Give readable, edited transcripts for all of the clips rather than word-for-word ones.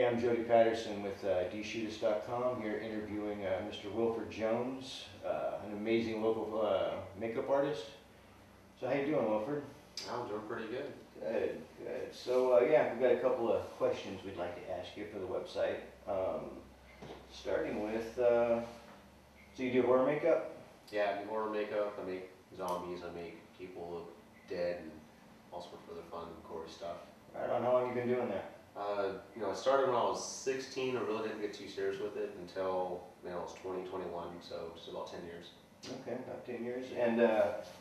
I'm Jody Patterson with Dshootist.com, here interviewing Mr. Wilford Jones, an amazing local makeup artist. So how you doing, Wilford? I'm doing pretty good. Good, good. So yeah, we've got a couple of questions we'd like to ask you for the website. Starting with, so you do horror makeup? Yeah, I do horror makeup, I make zombies, I make people look dead, and all sorts of other fun, gory stuff. Right on. How long you been doing that? I started when I was 16. I really didn't get too serious with it until I was 20, 21, so just about 10 years. Okay, about 10 years. And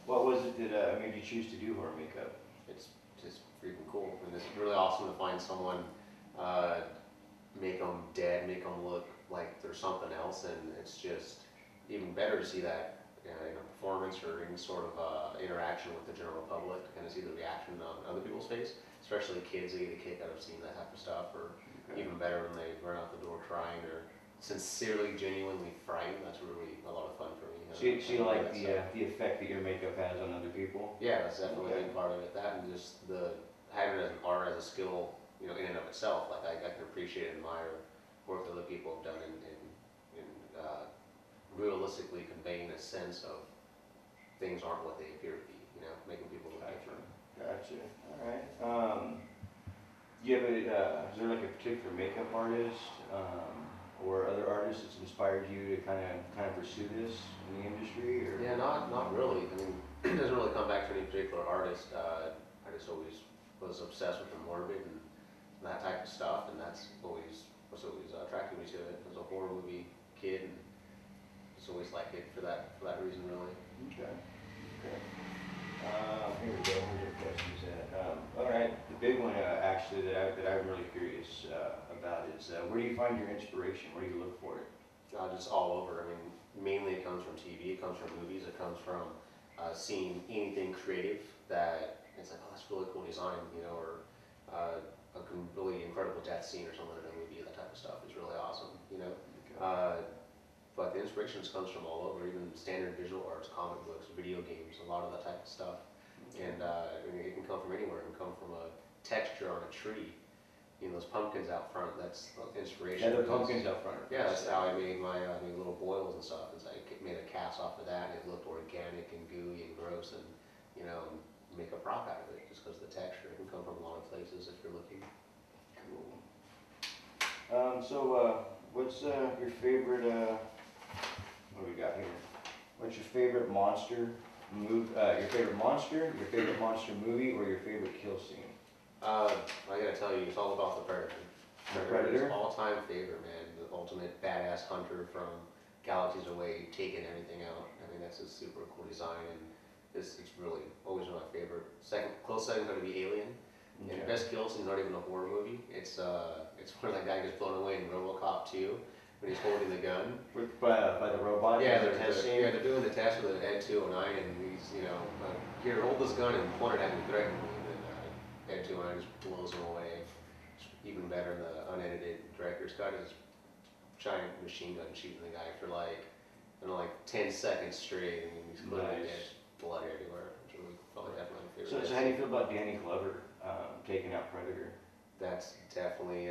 what was it that made you choose to do horror makeup? It's just freaking cool, and it's really awesome to find someone, make them dead, make them look like they're something else, and it's just even better to see that performance or any sort of interaction with the general public to kind of see the reaction on other people's face, especially kids. They get a kick out of seeing that type of stuff, or even better when they run out the door crying or sincerely, genuinely frightened. That's really a lot of fun for me. So you like the effect that your makeup has on other people? Yeah, that's definitely a big part of it. That and just having it as an art, as a skill, in and of itself. Like I can appreciate and admire work that other people have done in realistically conveying a sense of things aren't what they appear to be. Making people look different. Gotcha. All right. Do you have is there like a particular makeup artist or other artists that's inspired you to kind of pursue this in the industry? Or? Yeah, not really. I mean, it doesn't really come back to any particular artist. I just always was obsessed with the morbid and that type of stuff, and that's always attracted me to it. As a horror movie kid, and just always liked it for that reason, really. Okay. Okay. Here we go. Where's your questions at? All right. The big one, actually, that I'm really curious about is where do you find your inspiration? Where do you look for it? Just all over. I mean, mainly it comes from TV. It comes from movies. It comes from seeing anything creative that it's like, oh, that's really cool design, or a really incredible death scene or something in a movie. That type of stuff is really awesome, Okay. But the inspiration comes from all over, even standard visual arts, comic books, video games, a lot of that type of stuff. And it can come from anywhere. It can come from a texture on a tree. Those pumpkins out front, that's inspiration. Yeah, the pumpkins out front. Yeah, that's how I made my little boils and stuff. It's like I made a cast off of that, and it looked organic and gooey and gross, and make a prop out of it just because of the texture. It can come from a lot of places if you're looking. Cool. What's your favorite? What do we got here? What's your favorite monster movie? Your favorite monster movie, or your favorite kill scene? I gotta tell you, it's all about the Predator. The Predator? Is all-time favorite, man. The ultimate badass hunter from galaxies away, taking everything out. I mean, that's a super cool design, and it's really always one of my favorite. Close second is gonna be Alien. Okay. And best kill scene is not even a horror movie. It's where that guy gets blown away in RoboCop 2 when he's holding the gun. By the robot? Yeah, they're doing the test with an Ed 209, and he's here, hold this gun and point it at me, threaten me. Ed 209 just blows him away. Even better in the unedited director's cut is giant machine gun shooting the guy for like 10 seconds straight, and he's clearly dead, blood everywhere. It's really probably definitely my favorite. So how do you feel about Danny Glover taking out Predator? That's definitely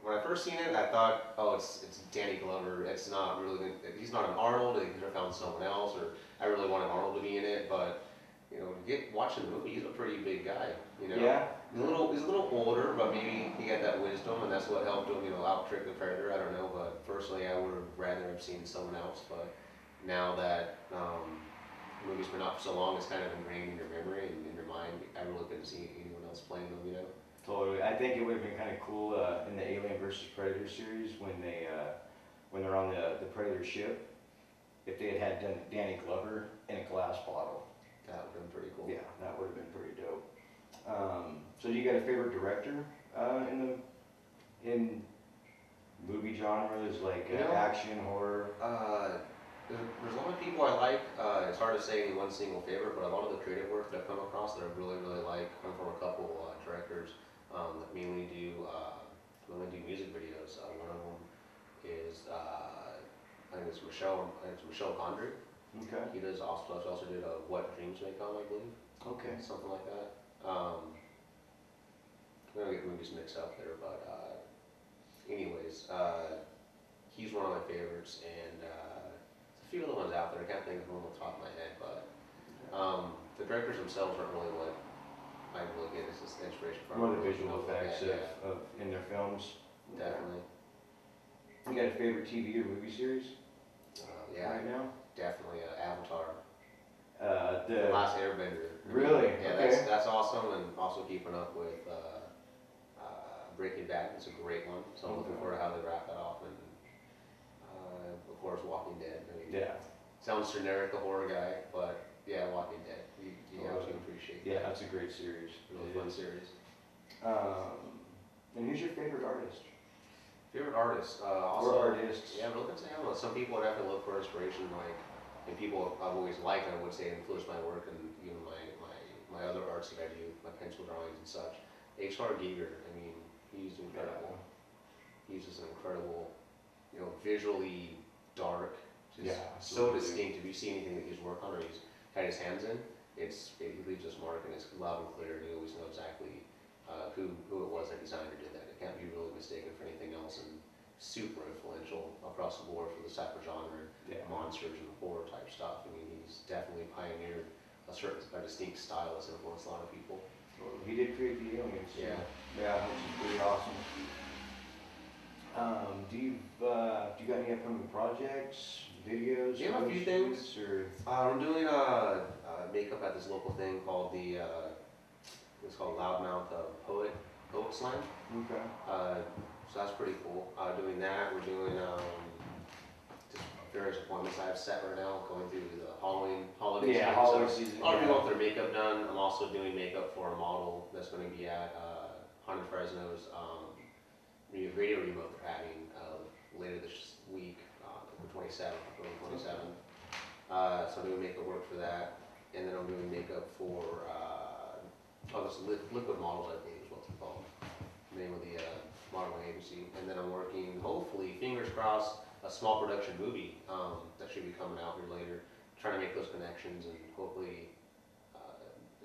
when I first seen it, I thought, oh, it's Danny Glover. It's not really. He's not an Arnold. They could have found someone else, or I really wanted Arnold to be in it, but. Watching the movie, he's a pretty big guy, Yeah. He's a little older, but maybe he got that wisdom, and that's what helped him, out-trick the Predator. I don't know, but personally, I would have rather have seen someone else. But now that the movie's been out for so long, it's kind of ingrained in your memory and in your mind. I really couldn't see anyone else playing them, Totally. I think it would have been kind of cool in the Alien versus Predator series when they're on the Predator ship, if they had done Danny Glover in a glass bottle. That would have been pretty cool. Yeah, that would have been pretty dope. So do you got a favorite director in movie genres like action, horror? There's a lot of people I like. It's hard to say any one single favorite, but a lot of the creative work that I've come across that I really, really like come from a couple directors that mainly do music videos. One of them is I think it's Michelle Gondry. Okay. He also did What Dreams May Come, I believe. Okay. Something like that. I'm gonna get movies mixed up there, but anyways, he's one of my favorites, and a few other ones out there. I can't think of them off the top of my head, but the directors themselves aren't really what I really get as this inspiration from. More the visual effects Yeah, of in their films. definitely. You got a favorite TV or movie series Yeah, right now? definitely Avatar. The Last Airbender. Really? Yeah, Okay. that's awesome, and also keeping up with Breaking Bad. It's a great one, so I'm looking forward to how they wrap that off. And of course, Walking Dead. I mean, Yeah. sounds generic, a horror guy, but yeah, Walking Dead. You absolutely appreciate Yeah, that. that's a great series. Really It fun is. series. And who's your favorite artist? Favorite artist? Or artists? Yeah, really, I don't know. Some people would have to look for inspiration, like, and people I've always liked, I would say, influenced my work and even my other arts that I do, my pencil drawings and such. H.R. Giger, I mean, he's incredible. He's just an incredible, visually dark, just Yeah, so absolutely. distinct. If you see anything that he's worked on or he's had his hands in, he leaves his mark, and it's loud and clear, and you always know exactly who it was that designed or did that. It can't be really mistaken for anything else, and super influential across the board for this type of genre, Yeah. monsters and horror type stuff. I mean, he's definitely pioneered a distinct style that's influenced a lot of people. He did create the aliens. Yeah. Yeah, which is pretty awesome. Do you got any upcoming projects, videos? Yeah, a few shoots, things. Or I'm doing makeup at this local thing called it's called Loudmouth Poet Slam. okay. So that's pretty cool. Doing that, we're doing just various appointments I have set right now, going through the holiday Yeah, season. holiday So season. a lot of yeah. people want their makeup done. I'm also doing makeup for a model that's going to be at Haunted Fresno's radio remote they're having later this week, the 27th, October 27th. So I'm doing makeup work for that, and then I'm doing makeup for this Liquid Models, I believe is what it's called, the name of the modeling agency. And then I'm working, hopefully, fingers crossed, a small production movie that should be coming out here later. Trying to make those connections, and hopefully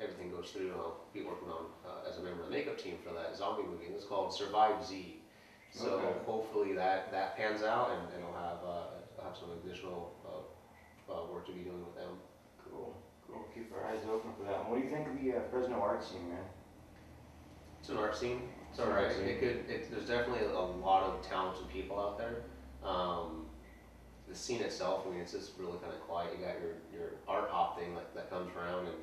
everything goes through. And I'll be working on as a member of the makeup team for that zombie movie. And it's called Survive Z. So Okay. hopefully that pans out, and I'll have some additional work to be doing with them. Cool. Keep our eyes open for that one. What do you think of the Fresno art scene, man? It's an art scene. It's It's an alright. art scene. There's definitely a lot of talented people out there. The scene itself, I mean, it's just really kind of quiet. You got your art hop thing that comes around, and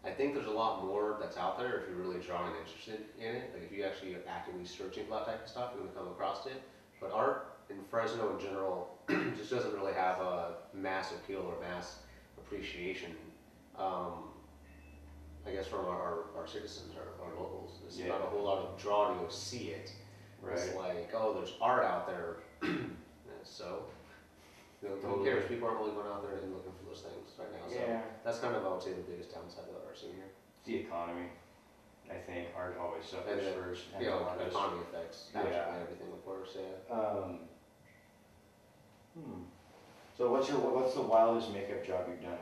I think there's a lot more that's out there if you're really drawn and interested in it. Like if you actually are actively searching for that type of stuff, you're gonna come across it. But art in Fresno in general just doesn't really have a mass appeal or mass appreciation. I guess from our citizens, our locals. There's Yeah. not a whole lot of draw to go see it. Right. It's like, oh, there's art out there. So, who cares? People aren't really going out there and looking for those things right now. So Yeah. that's kind of, I would say, the biggest downside of our scene here. The economy. I think art always suffers And then, first. and You know, artists. economy effects, Yeah. absolutely everything, of course, yeah. So what's the wildest makeup job you've done?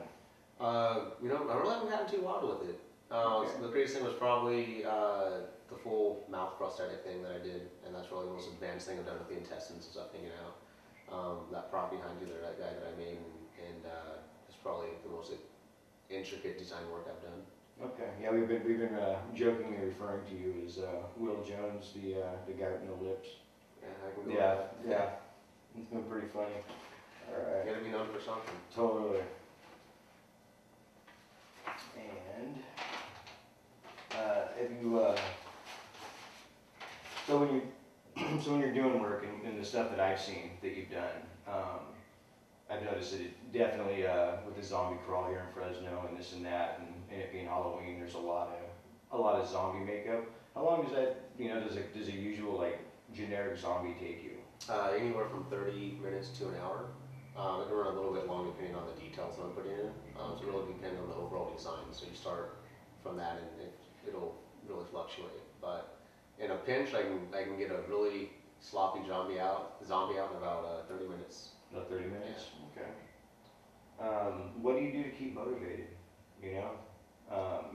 I really haven't gotten too wild with it. Okay. The greatest thing was probably the full mouth prosthetic thing that I did, and that's really the most advanced thing I've done with the intestines is up hanging out. That prop behind you there, that guy that I made, and it's probably the most intricate design work I've done. Okay. Yeah, we've been jokingly referring to you as Will Jones, the guy with no lips. Yeah, I can go Yeah. It's been pretty funny. All You right. gotta be known for something. Totally. And have you so when you're doing work and the stuff that I've seen that you've done, I've noticed that it definitely with the zombie crawl here in Fresno and this and that, and it being Halloween, there's a lot of zombie makeup. How long does that does a usual like generic zombie take you? Anywhere from 30 minutes to an hour. It can run a little bit long depending on the details that I'm putting in. So it really depends on the overall design. So you start from that, and it'll really fluctuate. But in a pinch, I can get a really sloppy zombie out in about 30 minutes. About 30 minutes? Okay. What do you do to keep motivated?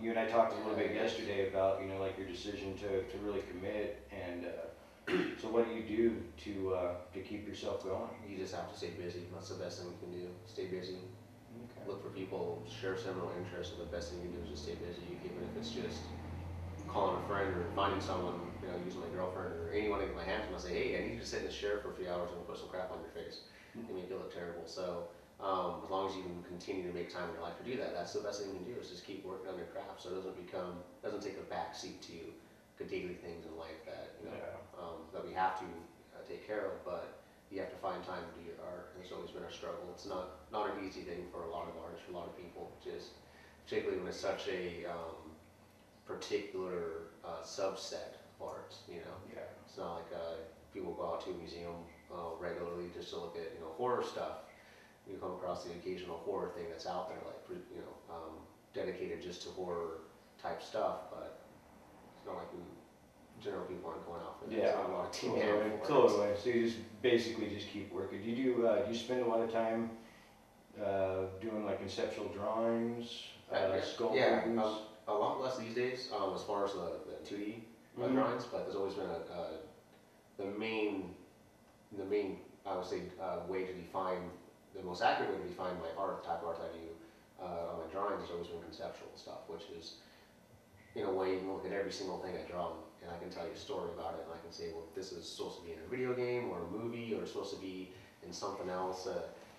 you and I talked a little bit yesterday about, you know, like your decision to really commit, and so what do you do to keep yourself going? You just have to stay busy. That's the best thing you can do. Stay busy. Okay. Look for people, share similar interests, and the best thing you can do is just stay busy, even if it's just calling a friend or finding someone, you know, using my girlfriend or anyone in my hands, and I'll say, hey, I need you to sit in this chair for a few hours and put some crap on your face and make you look terrible. So as long as you can continue to make time in your life to do that, that's the best thing you can do, is just keep working on your craft so it doesn't take a backseat to the daily things in life that, you know, that we have to take care of, but you have to find time to do your art. And it's always been a struggle. It's not an easy thing for a lot of artists, for a lot of people, just particularly when it's such a particular subset of arts, you know. Yeah. It's not like people go out to a museum regularly just to look at, you know, horror stuff. You come across the occasional horror thing that's out there, like, you know, dedicated just to horror type stuff, but it's not like general people aren't going out for that. Yeah. It's not a lot of team Totally. So you just basically just keep working. Do you spend a lot of time doing like conceptual drawings, sculptures? Yeah, a lot less these days as far as the 2D drawings, but there's always been the main I would say way to define, the most accurate way to define my art, the type of art I do on my drawings has always been conceptual stuff, which is, in a way, you can look at every single thing I draw and I can tell you a story about it, and I can say, well, this is supposed to be in a video game or a movie, or it's supposed to be in something else.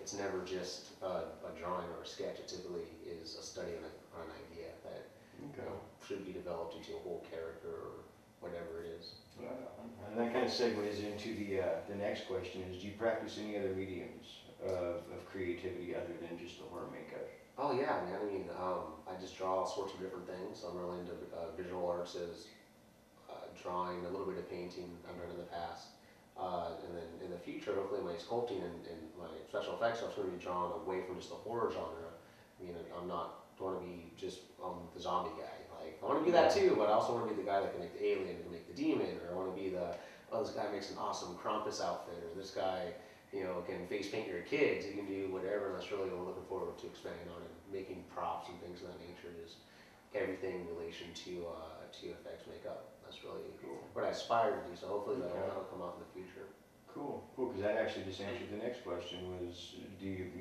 It's never just a drawing or a sketch. It typically is a study on an idea that you know, should be developed into a whole character or whatever it is. And that kind of segues into the next question: is do you practice any other mediums of creativity other than just the horror makeup? Oh yeah, man. I mean, I just draw all sorts of different things. I'm really into visual arts, as drawing, a little bit of painting I've done in the past. And then in the future, hopefully my sculpting and my special effects stuff's going to be drawn away from just the horror genre. I mean, don't want to be just the zombie guy. Like, I want to be that too, but I also want to be the guy that can make the alien, can make the demon, or I want to be this guy makes an awesome Krampus outfit, or this guy, you know, can face paint your kids. He can do whatever, and that's really what I'm looking forward to expanding on, and making props and things of that nature. Just everything in relation to effects makeup. That's really cool. What I aspire to do, so hopefully that'll come out in the future. Cool, because that actually just answered the next question, was do you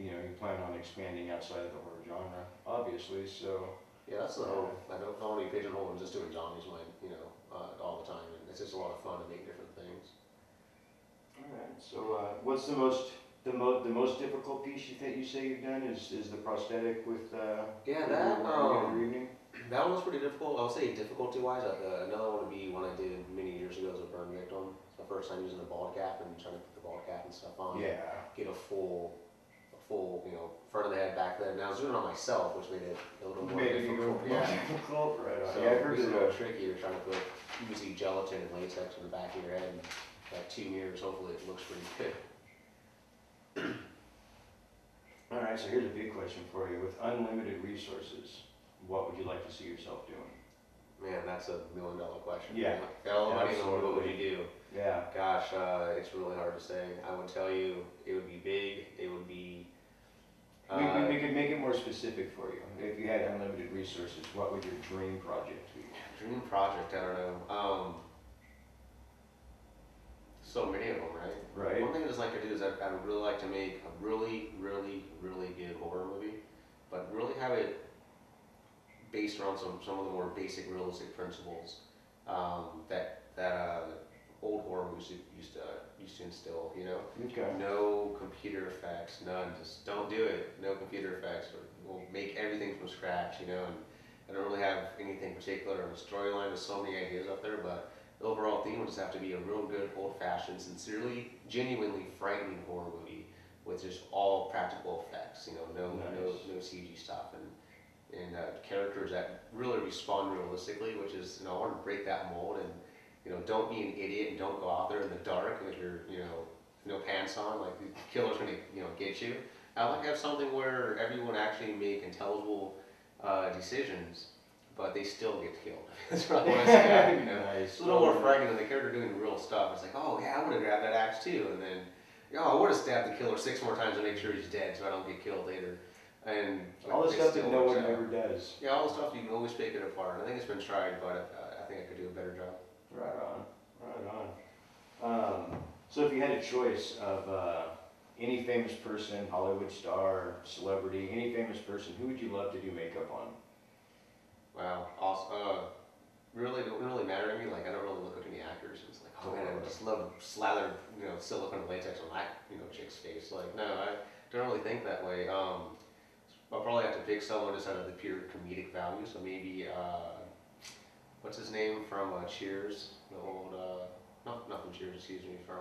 plan on expanding outside of the horror genre, obviously, so. Yeah, that's the hope. I don't want to be pigeonholed and just doing zombies, all the time, and it's just a lot of fun to make different things. Alright, so what's the most difficult piece you say you've done is the prosthetic with yeah, that one was pretty difficult. I would say difficulty wise. Another one would be one I did many years ago as a burn victim. It's my first time using the bald cap and trying to put the bald cap and stuff on. Yeah. Get a full, front of the head, back there. And I was doing it on myself, which made it a little more difficult. Difficult, right on. So Yeah, I've heard it's a little tricky. You're trying to put usually gelatin and latex in the back of your head, and like 2 years, hopefully it looks pretty good. Alright, so here's a big question for you. With unlimited resources, what would you like to see yourself doing? Man, that's $1 million question. Yeah. What would you do? Yeah. Gosh, it's really hard to say. I would tell you it would be big. It would be. We could make it more specific for you. If you had unlimited resources, what would your dream project be? Dream project? I don't know. So many of them, right? Right. One thing I just like to do is I would really like to make a really, really, really good horror movie, but really have it based around some of the more basic realistic principles that old horror movies used to instill. You know, Okay. no computer effects, none. Just don't do it. No computer effects. Or we'll make everything from scratch. You know, and I don't really have anything particular in the storyline. There's so many ideas up there, but the overall theme would just have to be a real good, old-fashioned, sincerely, genuinely frightening horror movie with just all practical effects. You know, no CG stuff and characters that really respond realistically, which is, I want to break that mold and, don't be an idiot and don't go out there in the dark with your, no pants on, like the killer's gonna, get you. I'd like to have something where everyone actually make intelligible decisions, but they still get killed. That's what I want to say. Nice. It's a little more frightening than the character doing real stuff. It's like, oh yeah, I would have grabbed that axe too, and then, I would have stabbed the killer 6 more times to make sure he's dead so I don't get killed later. And All the it stuff still that no works one out. ever does. Yeah, all the stuff you can always pick it apart. I think it's been tried, but I think I could do a better job. Right on, right on. So if you had a choice of any famous person, Hollywood star, celebrity, any famous person, who would you love to do makeup on? Wow, awesome. Really, it doesn't really matter to me. Like, I don't really look up to any actors. It's like, oh man, I just love slather, silicone and latex on that, chick's face. Like, no, I don't really think that way. I'll probably have to pick someone just out of the pure comedic value. So maybe, what's his name from Cheers? The old, not from Cheers, excuse me, from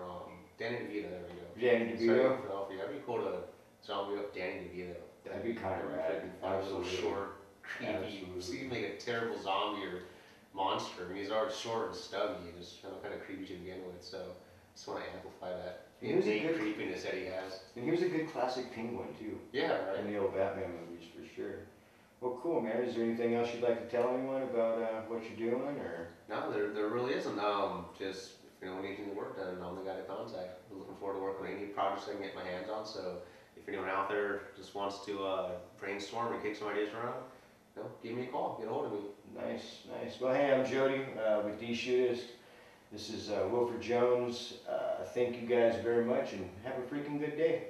Danny DeVito. There we go. Danny Sorry, DeVito? Philadelphia. That'd be cool to zombie up Danny DeVito. That'd be kind of rad. Freaking little Absolutely. short, creepy. Absolutely. Seems like a terrible zombie or monster. I mean, he's already short and stubby, and just kind of creepy to begin with. So, just want to amplify that He was a innate good- creepiness that he has. And he was a good classic penguin too, Yeah, in right. the old Batman movies for sure. Well, cool, man. Is there anything else you'd like to tell anyone about what you're doing, or? No, there really isn't. Just if anything to work done, I'm the guy to contact. I'm looking forward to working on any projects I can get my hands on. So, if anyone out there just wants to brainstorm and kick some ideas around, give me a call. Get a hold of me. Nice, nice. Well, hey, I'm Jody with Dshootist. This is Wilford Jones. Thank you guys very much, and have a freaking good day.